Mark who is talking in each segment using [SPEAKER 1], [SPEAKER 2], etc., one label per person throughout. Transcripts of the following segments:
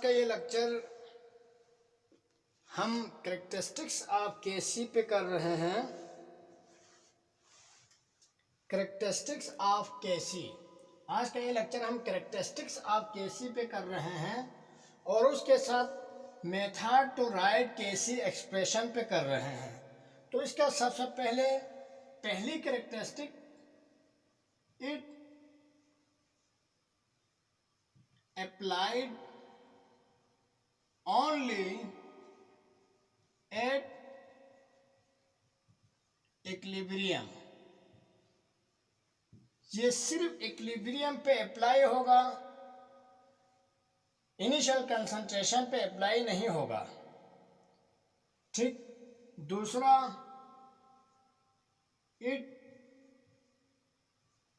[SPEAKER 1] का ये लेक्चर हम कैरेक्टरिस्टिक्स ऑफ केसी पे कर रहे हैं। कैरेक्टरिस्टिक्स ऑफ केसी, आज का ये लेक्चर हम कैरेक्टरिस्टिक्स ऑफ केसी पे कर रहे हैं और उसके साथ method to write KC expression पे कर रहे हैं। तो इसका सबसे पहली characteristic, it applied only at equilibrium। ये सिर्फ इक्विलिब्रियम पे अप्लाई होगा, इनिशियल कंसंट्रेशन पे अप्लाई नहीं होगा। ठीक। दूसरा, इट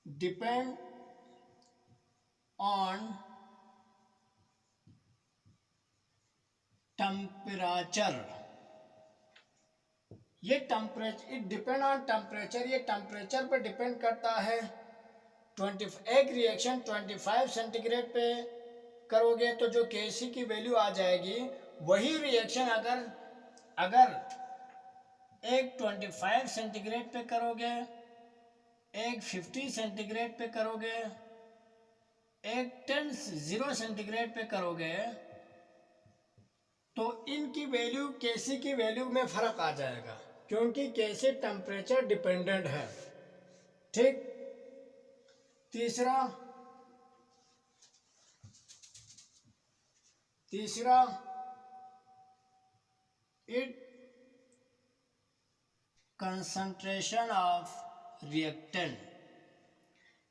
[SPEAKER 1] डिपेंड ऑन टेम्परेचर। ये temperature, it depend on temperature, ये टेम्परेचर पर डिपेंड करता है। एक रिएक्शन 25 सेंटीग्रेड पे करोगे तो जो केसी की वैल्यू आ जाएगी, वही रिएक्शन अगर एक 25 सेंटीग्रेड पे करोगे, एक 50 सेंटीग्रेड पे करोगे, एक 0 सेंटीग्रेड पे करोगे, तो इनकी वैल्यू, केसी की वैल्यू में फर्क आ जाएगा, क्योंकि केसी टेम्परेचर डिपेंडेंट है। ठीक। तीसरा, it concentration of reactant,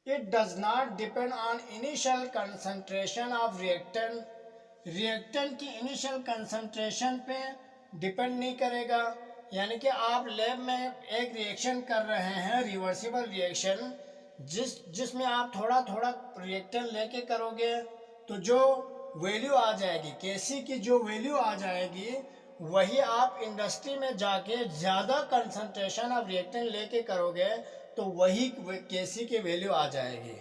[SPEAKER 1] it does not depend on initial concentration of reactant। Reactant की इनिशियल कंसंट्रेशन पे डिपेंड नहीं करेगा। यानी कि आप लैब में एक रिएक्शन कर रहे हैं, रिवर्सिबल रिएक्शन, जिसमें आप थोड़ा थोड़ा रिएक्टेंट लेके करोगे, तो जो वैल्यू आ जाएगी, केसी की जो वैल्यू आ जाएगी, वही आप इंडस्ट्री में जाके ज़्यादा कंसंट्रेशन ऑफ रिएक्टेंट लेके करोगे तो वही केसी की वैल्यू आ जाएगी।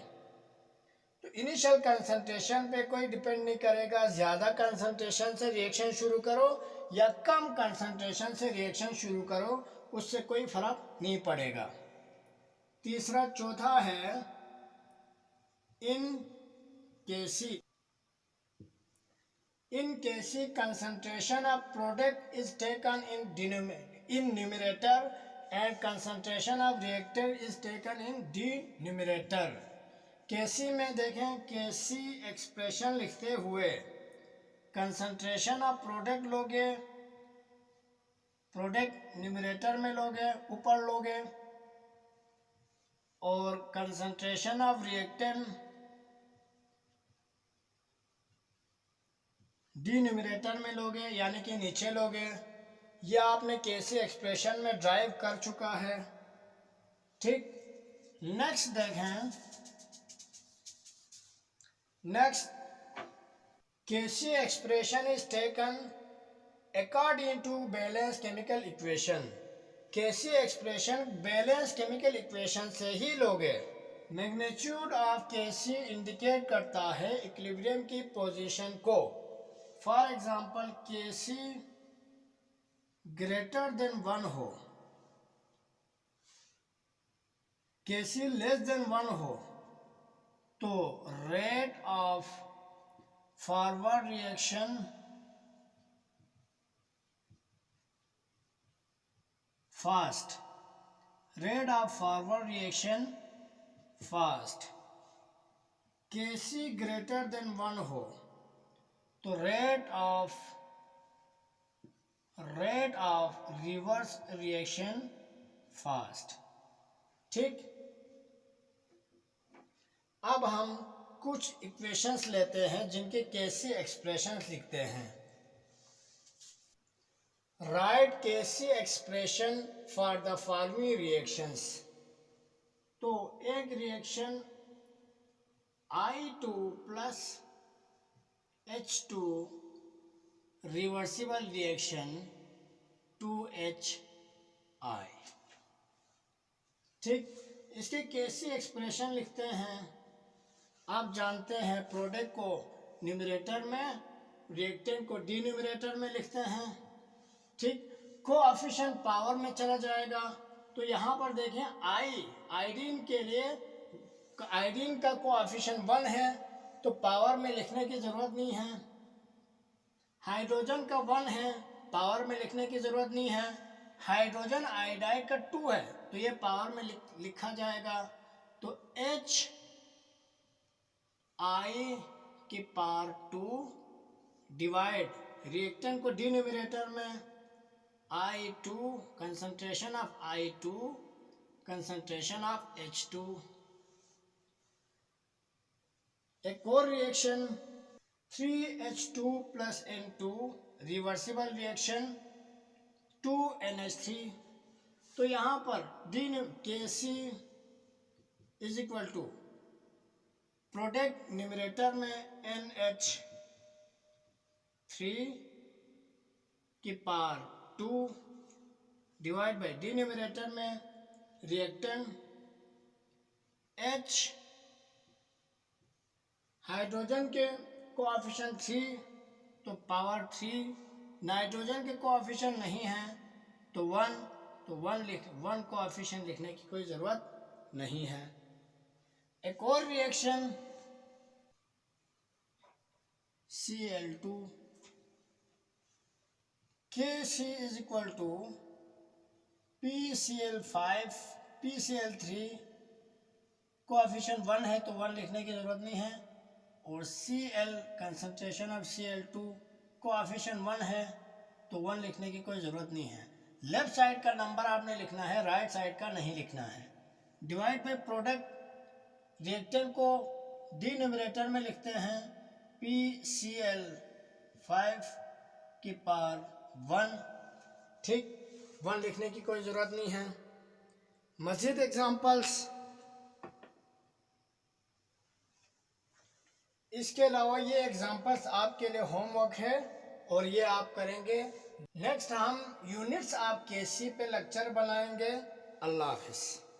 [SPEAKER 1] तो इनिशियल कंसंट्रेशन पे कोई डिपेंड नहीं करेगा। ज़्यादा कंसंट्रेशन से रिएक्शन शुरू करो या कम कंसंट्रेशन से रिएक्शन शुरू करो, उससे कोई फर्क नहीं पड़ेगा। चौथा है, इन केसी concentration of product is taken in numerator and concentration of reactant is taken in denominator। केसी में देखें, केसी एक्सप्रेशन लिखते हुए कंसंट्रेशन ऑफ प्रोडक्ट लोगे, प्रोडक्ट न्यूमरेटर में लोगे, ऊपर लोगे, और कंसंट्रेशन ऑफ रिएक्टेंट डिनोमिनेटर में लोगे, यानी कि नीचे लोगे। ये आपने केसी एक्सप्रेशन में ड्राइव कर चुका है। ठीक। नेक्स्ट देखें, Kc expression is taken according to balance chemical equation. Kc expression balance chemical equation से ही लोगे। मैग्नीट्यूड ऑफ केसी इंडिकेट करता है इक्विलिब्रियम की पोजीशन को। For example, KC greater than 1 हो, केसी लेस देन 1 हो, तो rate of forward reaction fast, rate of forward reaction fast. KC greater than 1 हो तो rate of reverse reaction fast. ठीक। अब हम कुछ इक्वेशंस लेते हैं जिनके केसी एक्सप्रेशंस लिखते हैं। Write KC expression for the following reactions. तो एक reaction I2 plus H2 reversible reaction 2HI। ठीक। इसके केसी एक्सप्रेशन लिखते हैं। आप जानते हैं, प्रोडक्ट को न्यूमरेटर में रिएक्टेंट को डिनोमिनेटर में लिखते हैं, ठीक। कोएफिशिएंट पावर में चला जाएगा, तो यहाँ पर देखें आयोडीन के लिए आयोडीन का कोएफिशिएंट 1 है, तो पावर में लिखने की ज़रूरत नहीं है। हाइड्रोजन का 1 है, पावर में लिखने की ज़रूरत नहीं है। हाइड्रोजन आयोडाइड का 2 है, तो ये पावर में लिखा जाएगा। तो H I की पावर 2 डिवाइड रिएक्टेंट को डिनोमिनेटर में I2 concentration of I2 concentration of H2। एक और reaction 3H2 plus N2 reversible reaction 2NH3। तो यहाँ पर Kc is equal to product numerator में NH3 की पावर 2 डिवाइड बाई डिनोमिनेटर में रिएक्टेंट H, हाइड्रोजन के कोएफिशिएंट 3 तो पावर 3, नाइट्रोजन के कोएफिशिएंट नहीं है तो 1, तो 1 कोएफिशिएंट लिखने की कोई ज़रूरत नहीं है। एक और reaction Cl2 Kc is equal to PCl5 PCl3 coefficient 1 है तो 1 लिखने की ज़रूरत नहीं है, और Cl concentration of Cl2 coefficient 1 है तो 1 लिखने की कोई ज़रूरत नहीं है। लेफ्ट साइड का नंबर आपने लिखना है, राइट साइड का नहीं लिखना है। डिवाइड बाई प्रोडक्ट रिएक्टेंट को डिनोमिनेटर में लिखते हैं PCl5 की पावर 1, ठीक। 1 लिखने की कोई ज़रूरत नहीं है। मज़ीद एग्जांपल्स इसके अलावा ये एग्जांपल्स आपके लिए होमवर्क है और ये आप करेंगे। नेक्स्ट हम यूनिट्स ऑफ Kc पे लेक्चर बनाएंगे। अल्लाह हाफिज़।